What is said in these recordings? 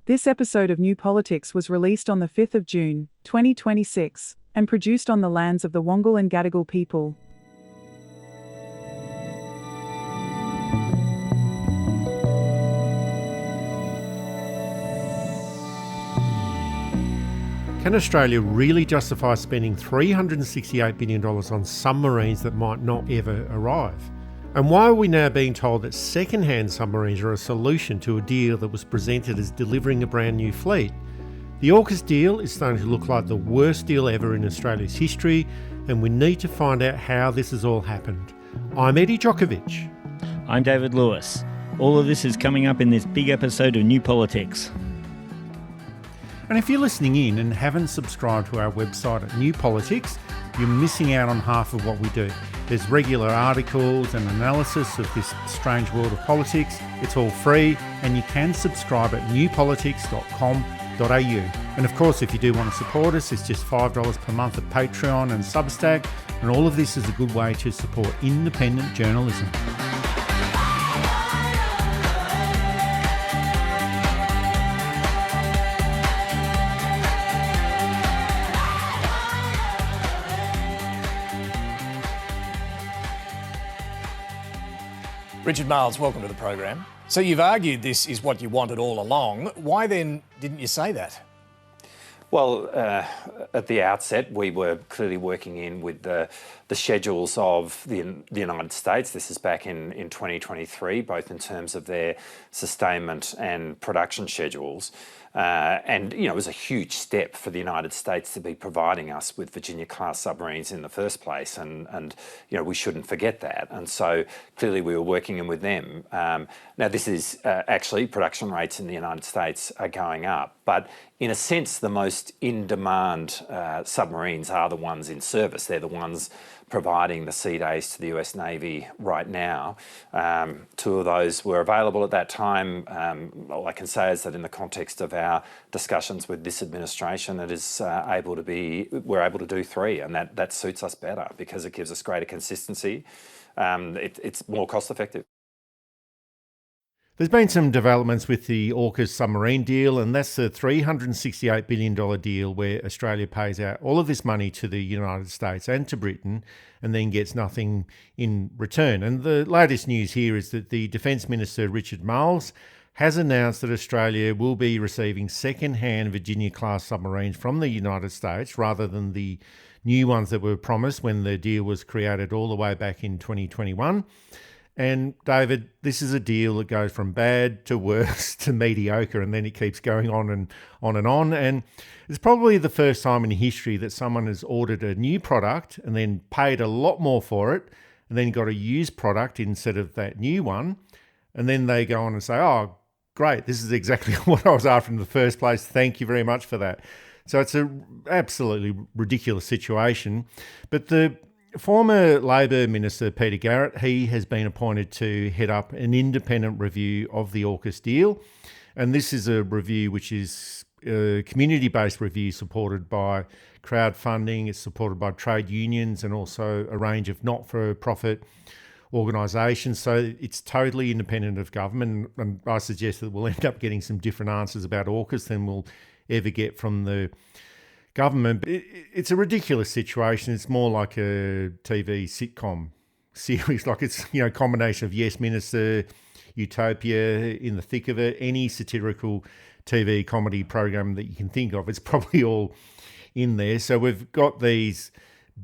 This episode of New Politics was released on the 5th of June, 2026, and produced on the lands of the Wangal and Gadigal people. Can Australia really justify spending $368 billion on submarines that might not ever arrive? And why are we now being told that second-hand submarines are a solution to a deal that was presented as delivering a brand new fleet? The AUKUS deal is starting to look like the worst deal ever in Australia's history, and we need to find out how this has all happened. I'm Eddie Djokovic. I'm David Lewis. All of this is coming up in this big episode of New Politics. And if you're listening in and haven't subscribed to our website at New Politics, you're missing out on half of what we do. There's regular articles and analysis of this strange world of politics. It's all free, and you can subscribe at newpolitics.com.au. And of course, if you do want to support us, it's just $5 per month at Patreon and Substack, and all of this is a good way to support independent journalism. Richard Marles, welcome to the program. So you've argued this is what you wanted all along. Why then didn't you say that? Well, at the outset, we were clearly working in with the schedules of the United States. This is back in 2023, both in terms of their sustainment and production schedules. And, you know, it was a huge step for the United States to be providing us with Virginia-class submarines in the first place. And you know, we shouldn't forget that. And so clearly we were working in with them. Now, this is actually production rates in the United States are going up. But in a sense, the most in-demand submarines are the ones in service. They're the ones providing the sea days to the US Navy right now. Two of those were available at that time. All I can say is that in the context of our discussions with this administration, it is we're able to do three, and that suits us better because it gives us greater consistency. It's more cost effective. There's been some developments with the AUKUS submarine deal, and that's the $368 billion deal where Australia pays out all of this money to the United States and to Britain and then gets nothing in return. And the latest news here is that the Defence Minister, Richard Marles, has announced that Australia will be receiving second-hand Virginia-class submarines from the United States rather than the new ones that were promised when the deal was created all the way back in 2021. And David, this is a deal that goes from bad to worse to mediocre, and then it keeps going on and on and on. And it's probably the first time in history that someone has ordered a new product and then paid a lot more for it and then got a used product instead of that new one. And then they go on and say, oh, great, this is exactly what I was after in the first place. Thank you very much for that. So it's an absolutely ridiculous situation. But the former Labor Minister, Peter Garrett, he has been appointed to head up an independent review of the AUKUS deal. And this is a review which is a community-based review supported by crowdfunding. It's supported by trade unions and also a range of not-for-profit organisations. So it's totally independent of government. And I suggest that we'll end up getting some different answers about AUKUS than we'll ever get from the government. It's a ridiculous situation. It's more like a TV sitcom series, like it's, you know, a combination of Yes Minister, Utopia, In the Thick of It, any satirical TV comedy program that you can think of. It's probably all in there. So we've got these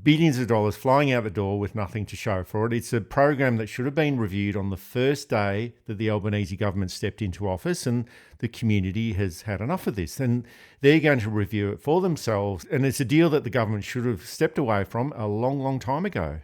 billions of dollars flying out the door with nothing to show for it. It's a program that should have been reviewed on the first day that the Albanese government stepped into office, and the community has had enough of this. And they're going to review it for themselves. And it's a deal that the government should have stepped away from a long, long time ago.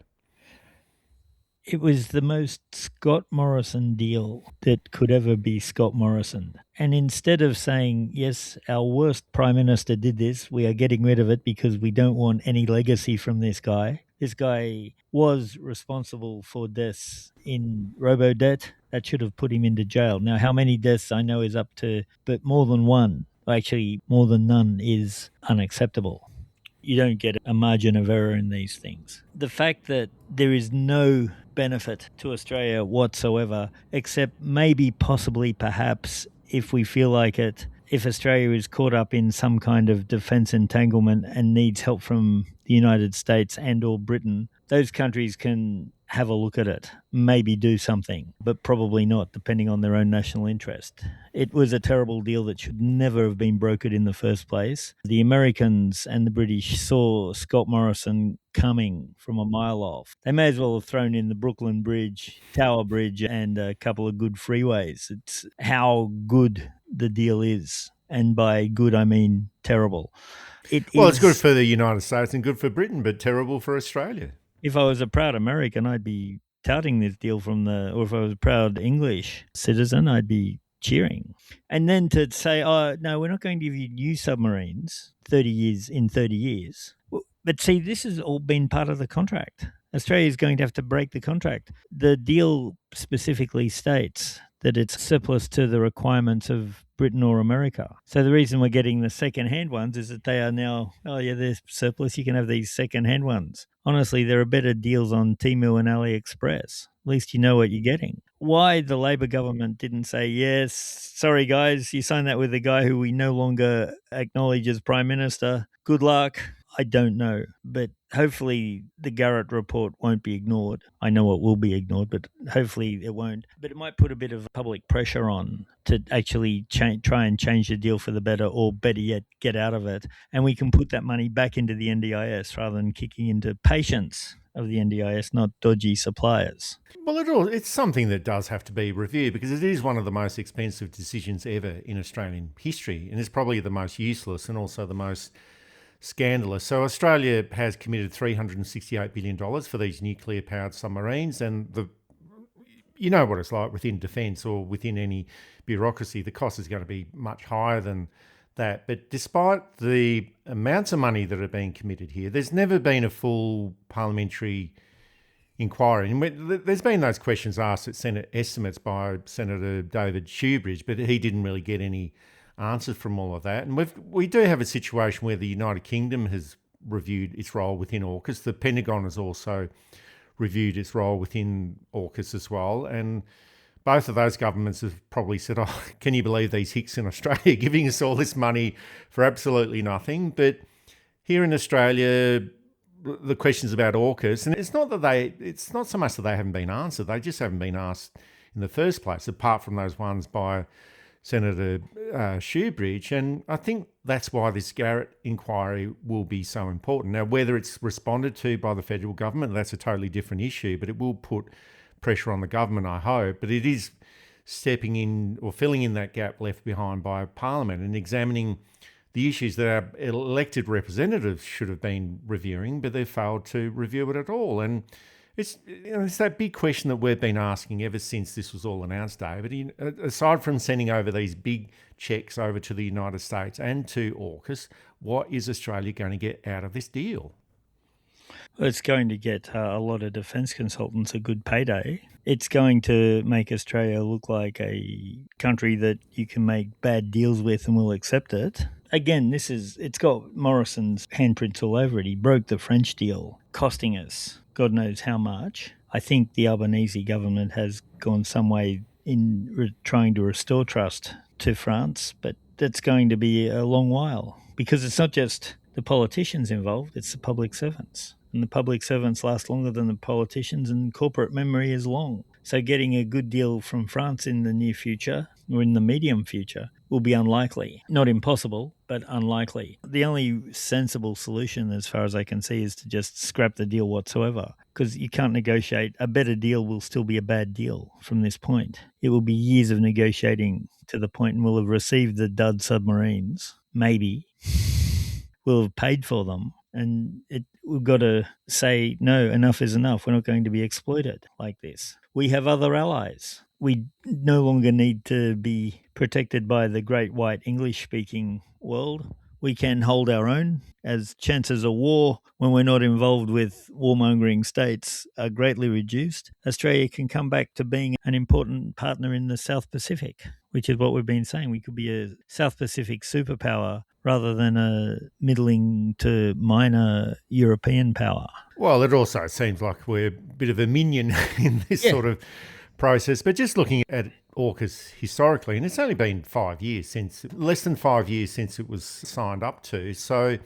It was the most Scott Morrison deal that could ever be Scott Morrison. And instead of saying, yes, our worst Prime Minister did this, we are getting rid of it because we don't want any legacy from this guy. This guy was responsible for deaths in robo-debt. That should have put him into jail. Now, how many deaths I know is up to, but more than one, actually more than none, is unacceptable. You don't get a margin of error in these things. The fact that there is no benefit to Australia whatsoever, except maybe, possibly, perhaps, if we feel like it, if Australia is caught up in some kind of defence entanglement and needs help from the United States and or Britain, those countries can have a look at it, maybe do something, but probably not, depending on their own national interest. It was a terrible deal that should never have been brokered in the first place. The Americans and the British saw Scott Morrison coming from a mile off. They may as well have thrown in the Brooklyn Bridge, Tower Bridge, and a couple of good freeways. It's how good the deal is. And by good, I mean terrible. It's good for the United States and good for Britain, but terrible for Australia. If I was a proud American, I'd be touting this deal or if I was a proud English citizen, I'd be cheering. And then to say, oh, no, we're not going to give you new submarines in 30 years. But see, this has all been part of the contract. Australia is going to have to break the contract. The deal specifically states that it's surplus to the requirements of Britain or America. So the reason we're getting the second-hand ones is that they are now, they're surplus. You can have these second-hand ones. Honestly, there are better deals on Temu and AliExpress. At least you know what you're getting. Why the Labor government didn't say, yes, sorry guys, you signed that with a guy who we no longer acknowledge as Prime Minister. Good luck. I don't know, but hopefully the Garrett report won't be ignored. I know it will be ignored, but hopefully it won't. But it might put a bit of public pressure on to actually try and change the deal for the better, or better yet, get out of it. And we can put that money back into the NDIS rather than kicking into patients of the NDIS, not dodgy suppliers. Well, it's something that does have to be reviewed because it is one of the most expensive decisions ever in Australian history, and it's probably the most useless and also the most scandalous. So Australia has committed $368 billion for these nuclear-powered submarines, and you know what it's like within defence or within any bureaucracy. The cost is going to be much higher than that. But despite the amounts of money that are being committed here, there's never been a full parliamentary inquiry. And there's been those questions asked at Senate estimates by Senator David Shoebridge, but he didn't really get any answers from all of that. And we do have a situation where the United Kingdom has reviewed its role within AUKUS. The Pentagon has also reviewed its role within AUKUS as well. And both of those governments have probably said, oh, can you believe these hicks in Australia giving us all this money for absolutely nothing? But here in Australia, the questions about AUKUS, and it's not so much that they haven't been answered, they just haven't been asked in the first place, apart from those ones by Senator Shoebridge. And I think that's why this Garrett inquiry will be so important. Now, whether it's responded to by the federal government, that's a totally different issue, but it will put pressure on the government, I hope. But it is stepping in or filling in that gap left behind by Parliament and examining the issues that our elected representatives should have been reviewing, but they've failed to review it at all. And it's that big question that we've been asking ever since this was all announced, David. Aside from sending over these big checks over to the United States and to AUKUS, what is Australia going to get out of this deal? Well, it's going to get a lot of defence consultants a good payday. It's going to make Australia look like a country that you can make bad deals with and will accept it. Again, it's got Morrison's handprints all over it. He broke the French deal, costing us God knows how much. I think the Albanese government has gone some way in trying to restore trust to France, but that's going to be a long while because it's not just the politicians involved, it's the public servants. And the public servants last longer than the politicians, and corporate memory is long. So getting a good deal from France in the near future, or in the medium future, will be unlikely. Not impossible, but unlikely. The only sensible solution, as far as I can see, is to just scrap the deal whatsoever, because you can't negotiate. A better deal will still be a bad deal from this point. It will be years of negotiating to the point, and we'll have received the dud submarines, maybe. We'll have paid for them, and we've got to say, no, enough is enough. We're not going to be exploited like this. We have other allies. We no longer need to be protected by the great white English-speaking world. We can hold our own, as chances of war, when we're not involved with warmongering states, are greatly reduced. Australia can come back to being an important partner in the South Pacific, which is what we've been saying. We could be a South Pacific superpower rather than a middling to minor European power. Well, it also seems like we're a bit of a minion in this sort of process. But just looking at AUKUS historically, and it's only been less than 5 years since it was signed up to. So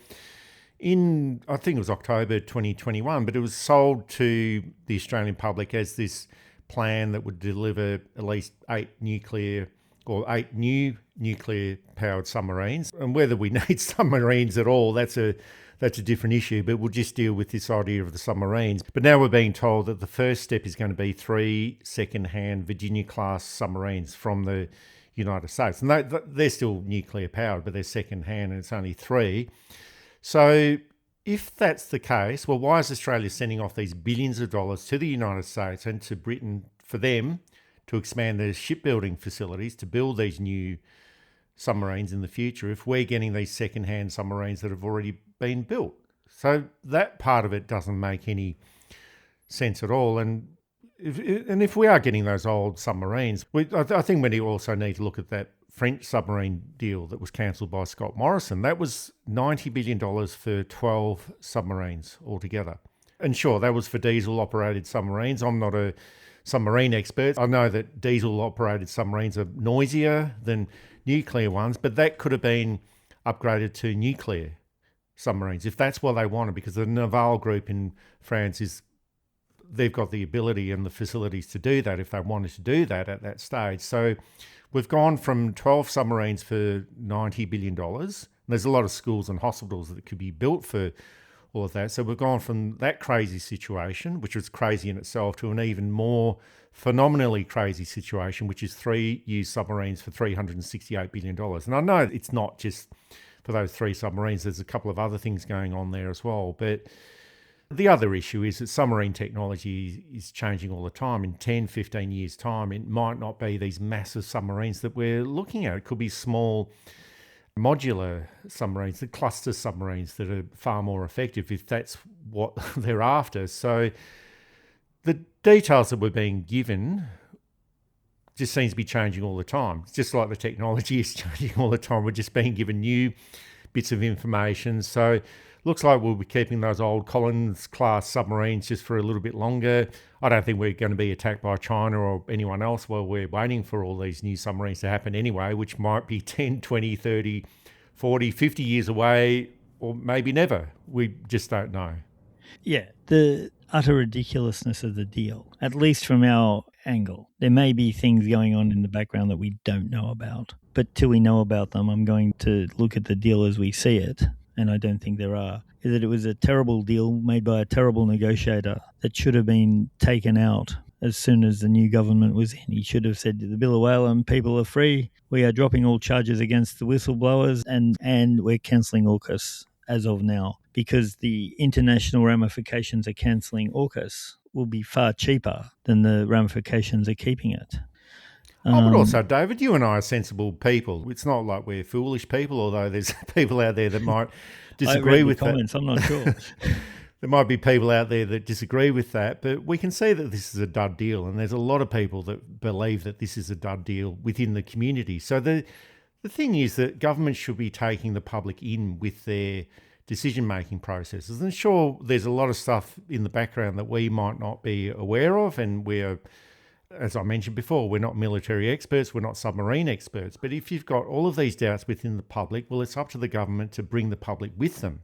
I think it was October 2021, but it was sold to the Australian public as this plan that would deliver at least 8 new nuclear-powered submarines. And whether we need submarines at all, that's a different issue, but we'll just deal with this idea of the submarines. But now we're being told that the first step is going to be 3 second-hand Virginia-class submarines from the United States. And they're still nuclear-powered, but they're second-hand, and it's only 3. So if that's the case, well, why is Australia sending off these billions of dollars to the United States and to Britain for them to expand their shipbuilding facilities to build these new submarines in the future if we're getting these second-hand submarines that have already been built? So that part of it doesn't make any sense at all. And if we are getting those old submarines, I think we also need to look at that French submarine deal that was cancelled by Scott Morrison. That was $90 billion for 12 submarines altogether. And sure, that was for diesel-operated submarines. I'm not a submarine expert. I know that diesel-operated submarines are noisier than nuclear ones, but that could have been upgraded to nuclear submarines if that's what they wanted, because the Naval group in France they've got the ability and the facilities to do that if they wanted to do that at that stage. So we've gone from 12 submarines for $90 billion. There's a lot of schools and hospitals that could be built for all of that. So we've gone from that crazy situation, which was crazy in itself, to an even more phenomenally crazy situation, which is 3 used submarines for $368 billion. And I know it's not just for those 3 submarines. There's a couple of other things going on there as well. But the other issue is that submarine technology is changing all the time. In 10, 15 years' time, it might not be these massive submarines that we're looking at. It could be small modular submarines, the cluster submarines that are far more effective if that's what they're after. So the details that we're being given just seems to be changing all the time. It's just like the technology is changing all the time. We're just being given new bits of information. So looks like we'll be keeping those old Collins-class submarines just for a little bit longer. I don't think we're going to be attacked by China or anyone else while we're waiting for all these new submarines to happen anyway, which might be 10, 20, 30, 40, 50 years away, or maybe never. We just don't know. Yeah, the utter ridiculousness of the deal, at least from our angle. There may be things going on in the background that we don't know about, but till we know about them, I'm going to look at the deal as we see it, and I don't think there are, is that it was a terrible deal made by a terrible negotiator that should have been taken out as soon as the new government was in. He should have said to the Bill of Whale, people are free. We are dropping all charges against the whistleblowers and we're cancelling AUKUS as of now, because the international ramifications of cancelling AUKUS will be far cheaper than the ramifications of keeping it. But also, David, you and I are sensible people. It's not like we're foolish people, although there's people out there that might disagree with comments. I'm not sure. There might be people out there that disagree with that, but we can see that this is a dud deal, and there's a lot of people that believe that this is a dud deal within the community. So the thing is that government should be taking the public in with their decision-making processes. And sure, there's a lot of stuff in the background that we might not be aware of, and we're, as I mentioned before, we're not military experts, we're not submarine experts. But if you've got all of these doubts within the public, well, it's up to the government to bring the public with them.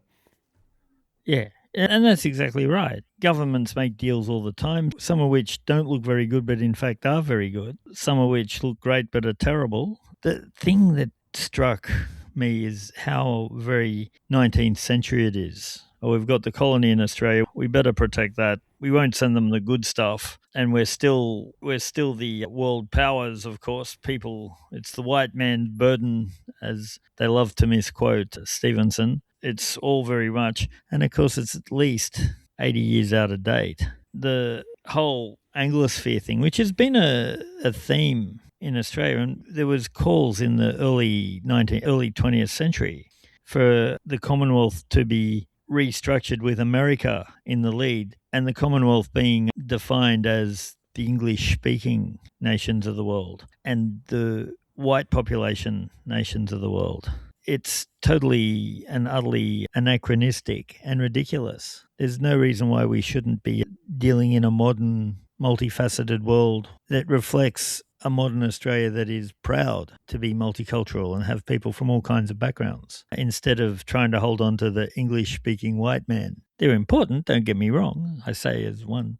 Yeah, and that's exactly right. Governments make deals all the time, some of which don't look very good, but in fact are very good. Some of which look great, but are terrible. The thing that struck me is how very 19th century it is. Oh, we've got the colony in Australia. We better protect that. We won't send them the good stuff. And we're still the world powers, of course. People, it's the white man's burden, as they love to misquote Stevenson. It's all very much. And of course, it's at least 80 years out of date. The whole Anglosphere thing, which has been a theme in Australia, and there was calls in the early 20th century for the Commonwealth to be restructured with America in the lead, and the Commonwealth being defined as the English-speaking nations of the world and the white population nations of the world. It's totally and utterly anachronistic and ridiculous. There's no reason why we shouldn't be dealing in a modern multifaceted world that reflects a modern Australia that is proud to be multicultural and have people from all kinds of backgrounds, instead of trying to hold on to the English-speaking white man. They're important, don't get me wrong, I say as one,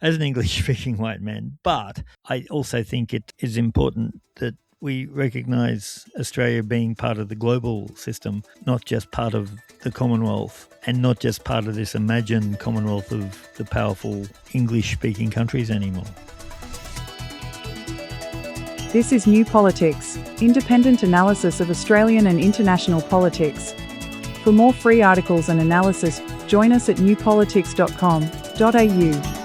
as an English-speaking white man, but I also think it is important that we recognise Australia being part of the global system, not just part of the Commonwealth, and not just part of this imagined Commonwealth of the powerful English-speaking countries anymore. This is New Politics, independent analysis of Australian and international politics. For more free articles and analysis, join us at newpolitics.com.au.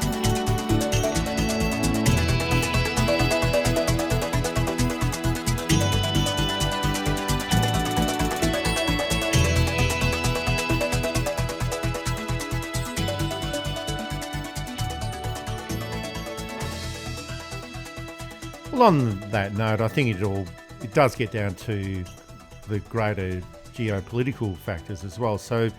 Well, on that note, I think it does get down to the greater geopolitical factors as well. So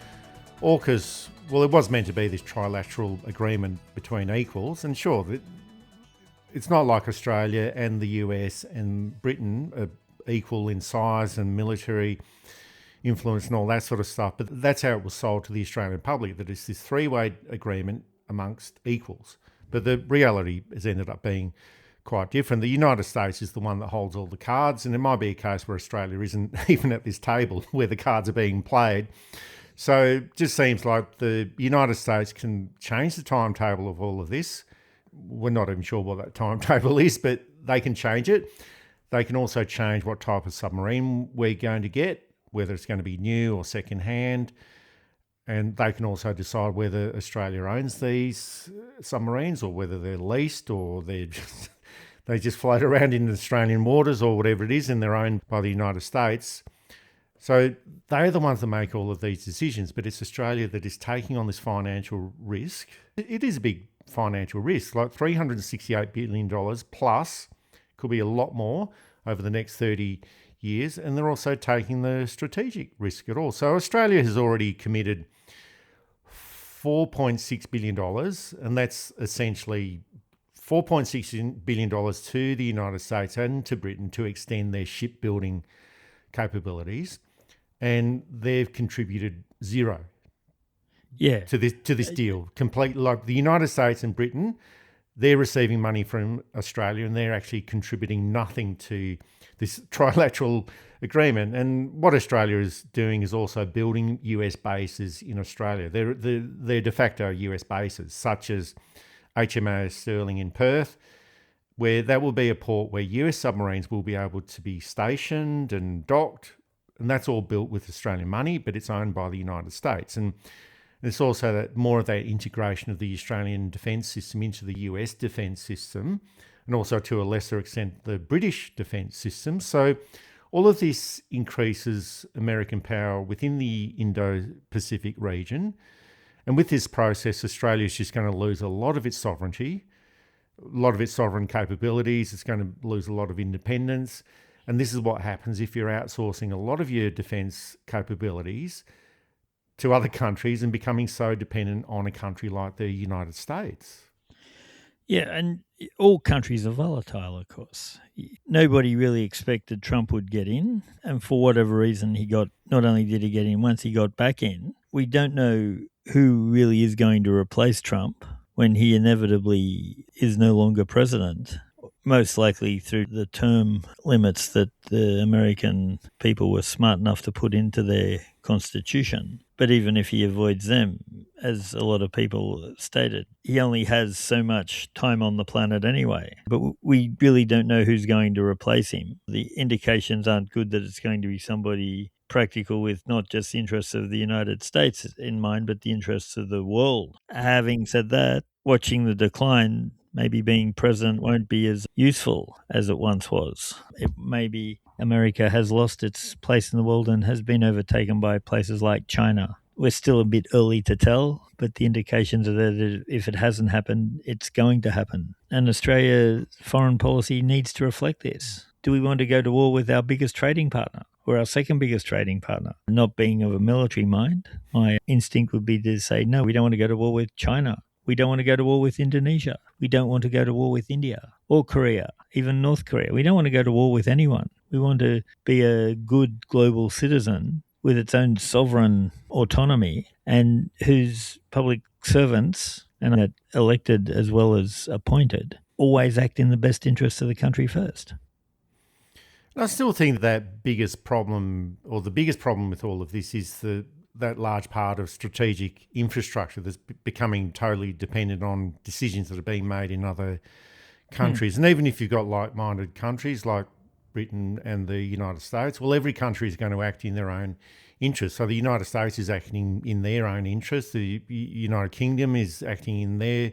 AUKUS, well, it was meant to be this trilateral agreement between equals, and sure, it's not like Australia and the US and Britain are equal in size and military influence and all that sort of stuff, but that's how it was sold to the Australian public, that it's this three-way agreement amongst equals. But the reality has ended up being quite different. The United States is the one that holds all the cards, and it might be a case where Australia isn't even at this table where the cards are being played. So it just seems like the United States can change the timetable of all of this. We're not even sure what that timetable is, but they can change it. They can also change what type of submarine we're going to get, whether it's going to be new or second-hand. And they can also decide whether Australia owns these submarines or whether they're leased or they just float around in Australian waters or whatever it is, and they're owned by the United States. So they're the ones that make all of these decisions, but it's Australia that is taking on this financial risk. It is a big financial risk, like $368 billion plus, could be a lot more over the next 30 years, and they're also taking the strategic risk at all. So Australia has already committed $4.6 billion, and that's essentially $4.6 billion to the United States and to Britain to extend their shipbuilding capabilities, and they've contributed zero to this deal. Complete, like the United States and Britain, they're receiving money from Australia and they're actually contributing nothing to this trilateral agreement. And what Australia is doing is also building US bases in Australia. They're de facto US bases, such as HMAS Sterling in Perth, where that will be a port where US submarines will be able to be stationed and docked, and that's all built with Australian money, but it's owned by the United States. And it's also that more of that integration of the Australian defence system into the US defence system, and also to a lesser extent the British defence system. So all of this increases American power within the Indo-Pacific region. And with this process, Australia is just going to lose a lot of its sovereignty, a lot of its sovereign capabilities. It's going to lose a lot of independence. And this is what happens if you're outsourcing a lot of your defence capabilities to other countries and becoming so dependent on a country like the United States. Yeah, and all countries are volatile, of course. Nobody really expected Trump would get in, and for whatever reason not only did he get in, once he got back in, we don't know who really is going to replace Trump when he inevitably is no longer president, most likely through the term limits that the American people were smart enough to put into their constitution. But even if he avoids them, as a lot of people stated, he only has so much time on the planet anyway. But we really don't know who's going to replace him. The indications aren't good that it's going to be somebody practical with not just the interests of the United States in mind, but the interests of the world. Having said that, watching the decline, maybe being president won't be as useful as it once was. Maybe America has lost its place in the world and has been overtaken by places like China. We're still a bit early to tell, but the indications are that if it hasn't happened, it's going to happen. And Australia's foreign policy needs to reflect this. Do we want to go to war with our biggest trading partner or our second biggest trading partner? Not being of a military mind, my instinct would be to say, no, we don't want to go to war with China. We don't want to go to war with Indonesia. We don't want to go to war with India or Korea, even North Korea. We don't want to go to war with anyone. We want to be a good global citizen with its own sovereign autonomy and whose public servants, and elected as well as appointed, always act in the best interests of the country first. I still think that biggest problem, or the biggest problem with all of this, is that large part of strategic infrastructure that's becoming totally dependent on decisions that are being made in other countries. And even if you've got like-minded countries like Britain and the United States, well, every country is going to act in their own interest. So the United States is acting in their own interest. The United Kingdom is acting in their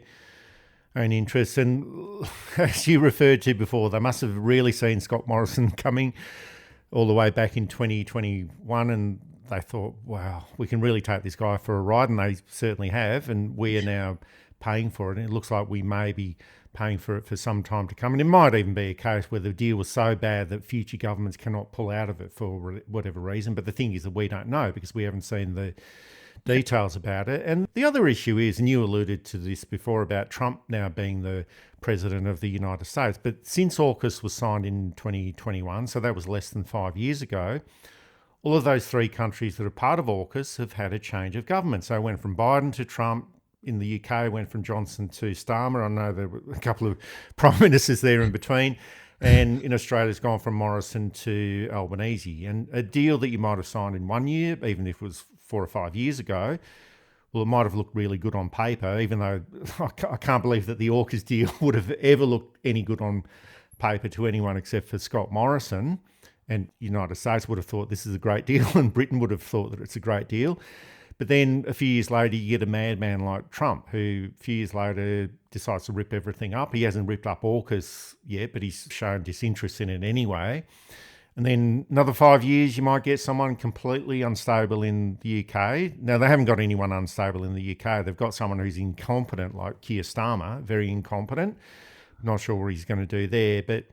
own interests. And as you referred to before, they must have really seen Scott Morrison coming all the way back in 2021, and they thought, wow, we can really take this guy for a ride, and they certainly have, and we are now paying for it. And it looks like we may be paying for it for some time to come. And it might even be a case where the deal was so bad that future governments cannot pull out of it for whatever reason. But the thing is that we don't know because we haven't seen the details about it. And the other issue is, and you alluded to this before, about Trump now being the president of the United States. But since AUKUS was signed in 2021, so that was less than 5 years ago, all of those three countries that are part of AUKUS have had a change of government. So it went from Biden to Trump. In the UK, went from Johnson to Starmer. I know there were a couple of prime ministers there in between. And in Australia, it's gone from Morrison to Albanese. And a deal that you might have signed in 1 year, even if it was 4 or 5 years ago, well, it might have looked really good on paper, even though I can't believe that the AUKUS deal would have ever looked any good on paper to anyone except for Scott Morrison. And the United States would have thought this is a great deal, and Britain would have thought that it's a great deal. But then a few years later, you get a madman like Trump, who a few years later decides to rip everything up. He hasn't ripped up AUKUS yet, but he's shown disinterest in it anyway. And then another 5 years, you might get someone completely unstable in the UK. Now, they haven't got anyone unstable in the UK. They've got someone who's incompetent, like Keir Starmer, very incompetent. Not sure what he's going to do there, but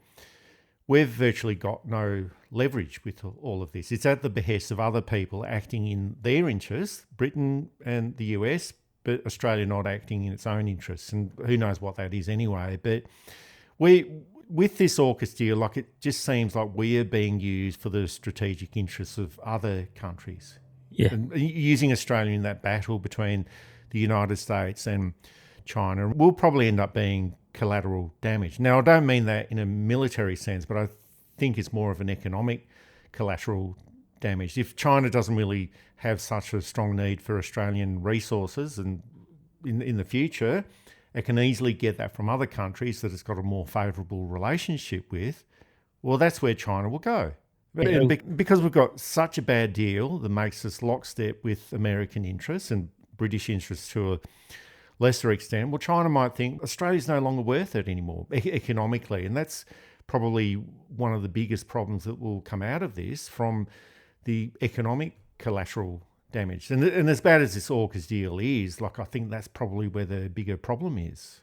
we've virtually got no leverage with all of this. It's at the behest of other people acting in their interests, Britain and the US, but Australia not acting in its own interests. And who knows what that is anyway. But with this AUKUS deal, like, it just seems like we are being used for the strategic interests of other countries. Yeah. And using Australia in that battle between the United States and China will probably end up being collateral damage. Now, I don't mean that in a military sense, but I think it's more of an economic collateral damage. If China doesn't really have such a strong need for Australian resources, and in the future, it can easily get that from other countries that it's got a more favourable relationship with, well, that's where China will go. Yeah. Because we've got such a bad deal that makes us lockstep with American interests and British interests to a lesser extent, well, China might think Australia's no longer worth it anymore economically. And that's probably one of the biggest problems that will come out of this, from the economic collateral damage. And as bad as this AUKUS deal is, like, I think that's probably where the bigger problem is.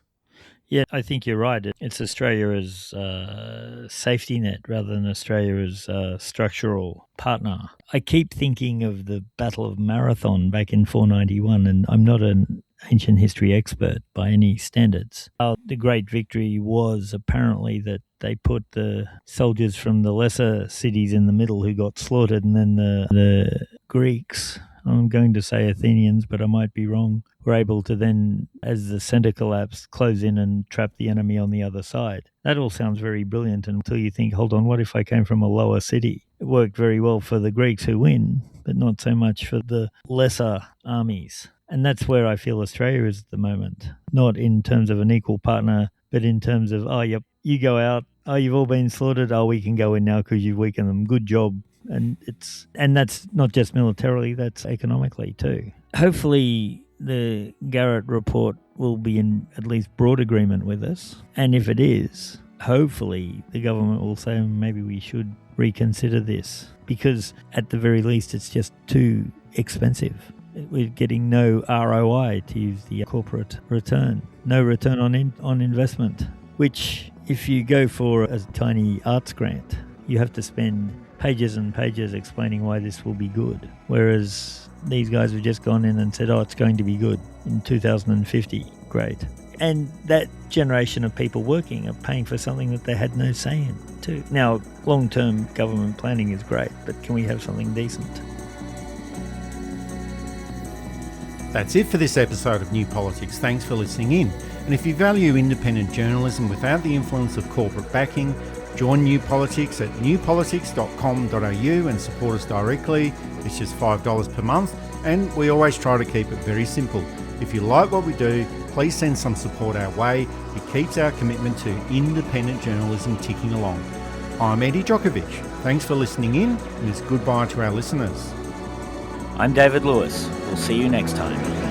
Yeah, I think you're right. It's Australia as a safety net rather than Australia as a structural partner. I keep thinking of the Battle of Marathon back in 491, and I'm not an ancient history expert by any standards. The great victory was apparently that they put the soldiers from the lesser cities in the middle who got slaughtered, and then the Greeks, I'm going to say Athenians, but I might be wrong, were able to then, as the centre collapsed, close in and trap the enemy on the other side. That all sounds very brilliant until you think, hold on, what if I came from a lower city? It worked very well for the Greeks who win, but not so much for the lesser armies. And that's where I feel Australia is at the moment, not in terms of an equal partner, but in terms of, oh, yep, you go out, oh, you've all been slaughtered, oh, we can go in now because you've weakened them, good job. And that's not just militarily, that's economically too. Hopefully the Garrett report will be in at least broad agreement with us. And if it is, hopefully the government will say maybe we should reconsider this, because at the very least it's just too expensive. We're getting no ROI, to use the corporate return, no return on investment, which if you go for a tiny arts grant, you have to spend pages and pages explaining why this will be good. Whereas these guys have just gone in and said, oh, it's going to be good in 2050. great. And that generation of people working are paying for something that they had no say in too. Now, long-term government planning is great, but can we have something decent? That's it for this episode of New Politics. Thanks for listening in. And if you value independent journalism without the influence of corporate backing, join New Politics at newpolitics.com.au and support us directly. It's just $5 per month, and we always try to keep it very simple. If you like what we do, please send some support our way. It keeps our commitment to independent journalism ticking along. I'm Eddie Djokovic. Thanks for listening in, and it's goodbye to our listeners. I'm David Lewis. We'll see you next time.